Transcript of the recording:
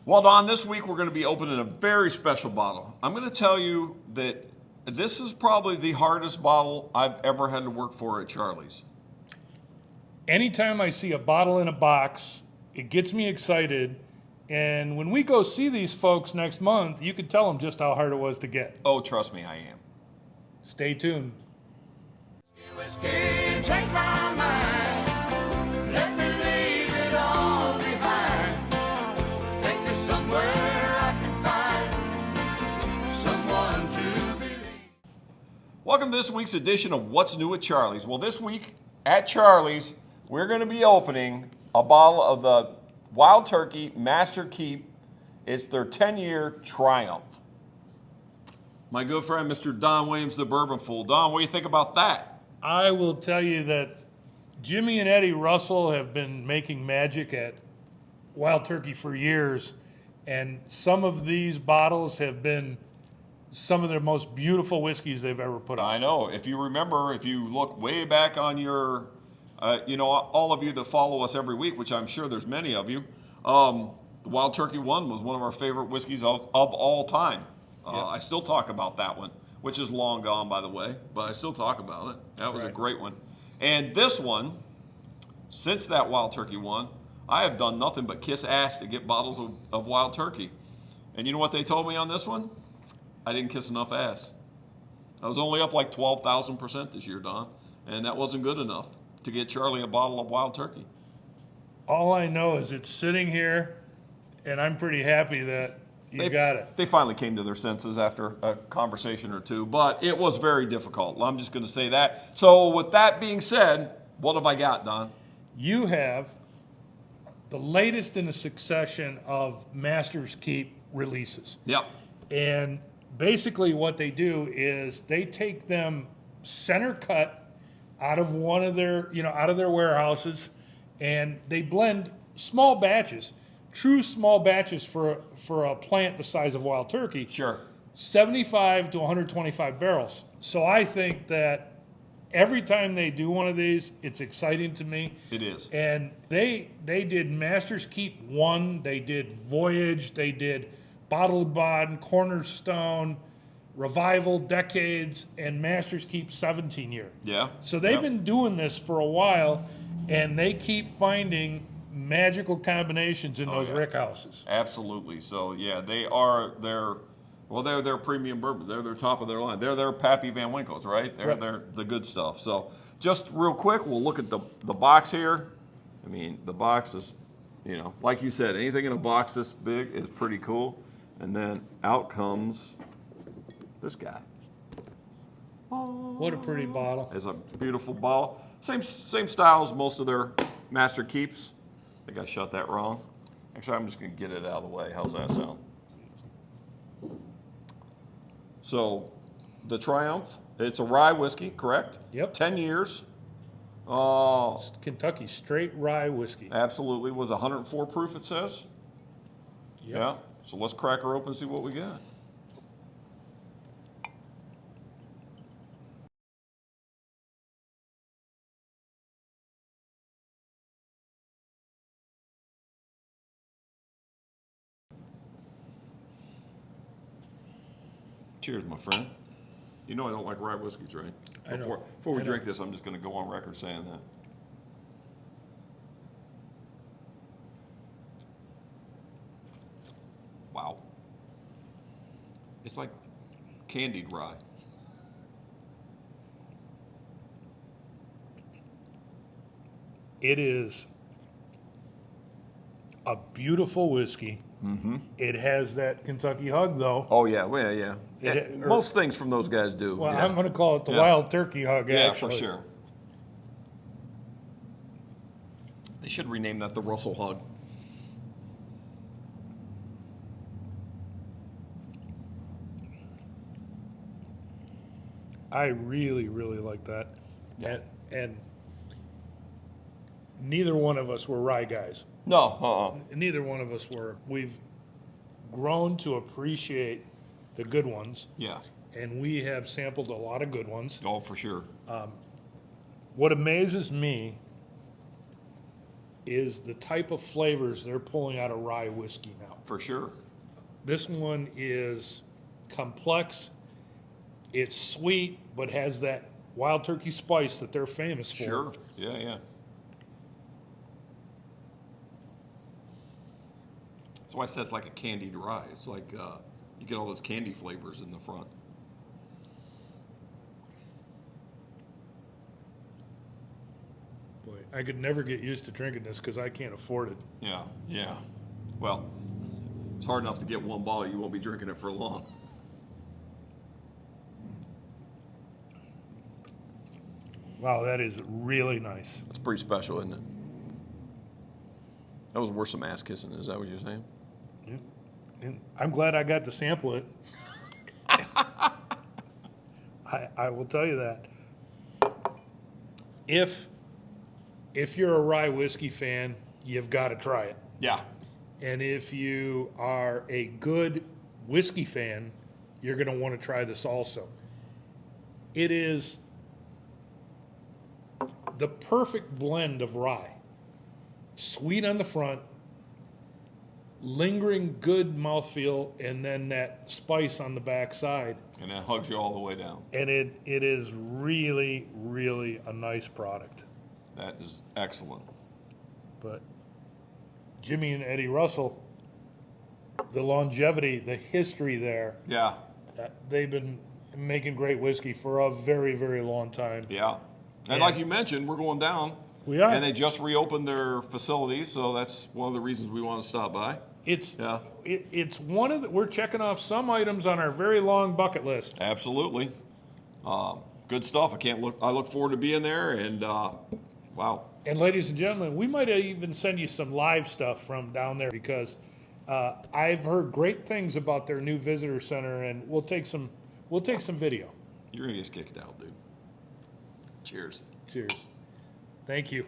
Well, Don, this week we're going to be opening a very special bottle. I'm going to tell you that this is probably the hardest bottle I've ever had to work for at Charlie's. Anytime I see a bottle in a box, it gets me excited. And when we go see these folks next month, you can tell them just how hard it was to get. Oh, trust me, I am. Stay tuned. Whiskey, take my mind. Let me leave it all behind. Take me somewhere I can find someone to believe. Welcome to this week's edition of What's New at Charlie's. Well, this week at Charlie's, we're going to be opening a bottle of the Wild Turkey Master Keep. It's their 10-year Triumph. My good friend, Mr. Don Williams, the Bourbon Fool. Don, what do you think about that? I will tell you that Jimmy and Eddie Russell have been making magic at Wild Turkey for years, and some of these bottles have been some of their most beautiful whiskeys they've ever put out. I know. If you remember, if you look way back on your, all of you that follow us every week, which I'm sure there's many of you, the Wild Turkey one was one of our favorite whiskeys of all time. I still talk about that one, which is long gone, by the way, but I still talk about it. That was a great one. And this one, since that Wild Turkey one, I have done nothing but kiss ass to get bottles of Wild Turkey. And you know what they told me on this one? I didn't kiss enough ass. I was only up like 12,000% this year, Don, and that wasn't good enough to get Charlie a bottle of Wild Turkey. All I know is it's sitting here, and I'm pretty happy that you got it. They finally came to their senses after a conversation or two, but it was very difficult. I'm just going to say that. So with that being said, what have I got, Don? You have the latest in a succession of Master's Keep releases. Yep. And basically what they do is they take them center cut out of one of their, out of their warehouses, and they blend small batches, true small batches for a plant the size of Wild Turkey. Sure. 75 to 125 barrels. So I think that every time they do one of these, it's exciting to me. It is. And they did Master's Keep 1, they did Voyage, they did Bottled Bond, Cornerstone, Revival, Decades, and Master's Keep 17 year. Yeah. So they've been doing this for a while, and they keep finding magical combinations in those rickhouses. Absolutely. So yeah, they're premium bourbon. They're their top of their line. They're their Pappy Van Winkles, right? They're the good stuff. So just real quick, we'll look at the box here. I mean, the box is, like you said, anything in a box this big is pretty cool. And then out comes this guy. What a pretty bottle. It's a beautiful bottle. Same style as most of their Master Keeps. I think I shot that wrong. Actually, I'm just going to get it out of the way. How's that sound? So, the Triumph, it's a rye whiskey, correct? Yep. 10 years. Kentucky straight rye whiskey. Absolutely. Was 104 proof, it says. Yep. Yeah. So, let's crack her open and see what we got. Cheers, my friend. You know I don't like rye whiskeys, right? I know. Before we drink this, I'm just going to go on record saying that. Wow. It's like candied rye. It is a beautiful whiskey. Mm-hmm. It has that Kentucky hug, though. Oh, yeah. Well, yeah. Most things from those guys do. Well, yeah. I'm going to call it the Wild Turkey hug, Yeah, actually. for sure. They should rename that the Russell hug. I really, really like that. Yeah. And neither one of us were rye guys. No, Neither one of us were. We've grown to appreciate the good ones, Yeah. and we have sampled a lot of good ones. Oh, for sure. What amazes me is the type of flavors they're pulling out of rye whiskey now. For sure. This one is complex. It's sweet, but has that wild turkey spice that they're famous for. Sure. Yeah, yeah. That's why I said it's like a candied rye. It's like you get all those candy flavors in the front. Boy, I could never get used to drinking this because I can't afford it. Yeah, yeah. Well, it's hard enough to get one bottle. You won't be drinking it for long. Wow, that is really nice. It's pretty special, isn't it? That was worth some ass kissing. Is that what you're saying? And I'm glad I got to sample it. I will tell you that. If you're a rye whiskey fan, you've got to try it. Yeah. And if you are a good whiskey fan, you're going to want to try this also. It is the perfect blend of rye. Sweet on the front, lingering good mouthfeel, and then that spice on the back side. And that hugs you all the way down. And it is really, really a nice product. That is excellent. But Jimmy and Eddie Russell, the longevity, the history there, Yeah. they've been making great whiskey for a very, very long time. Yeah. And And- like you mentioned, we're going down. We are. And they just reopened their facilities, so that's one of the reasons we want to stop by. It's Yeah. it's one of the, we're checking off some items on our very long bucket list. Absolutely. Good stuff. I look forward to being there, and wow. And ladies and gentlemen, we might even send you some live stuff from down there because I've heard great things about their new visitor center, and we'll take some video. You're gonna get kicked out, dude. Cheers. Cheers. Thank you.